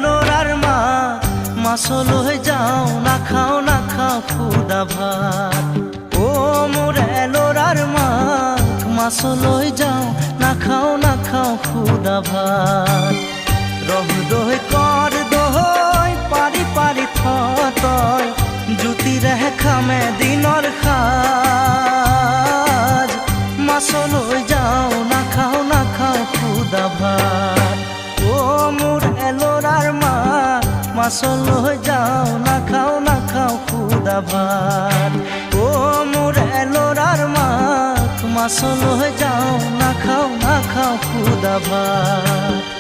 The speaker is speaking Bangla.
লোরার মা মাছল হয়ে যাও না খাও খুদা ভাত। ও মোরে লোরার মা মাছল হয়ে যাও না খাও খুদা ভাত। রহ দোহ কর দোহই পারি পারি থতয় জুতি রেহে খামে দিনর খাজ। মাছল হয়ে যাও না খাও খুদা ভাত। ও মোরে লোরার মা মাছল হয়ে যাও না খাও খুদা ভাত। ও মোরে লোরার মা মাছল হয়ে যাও না খাও খুদা ভাত।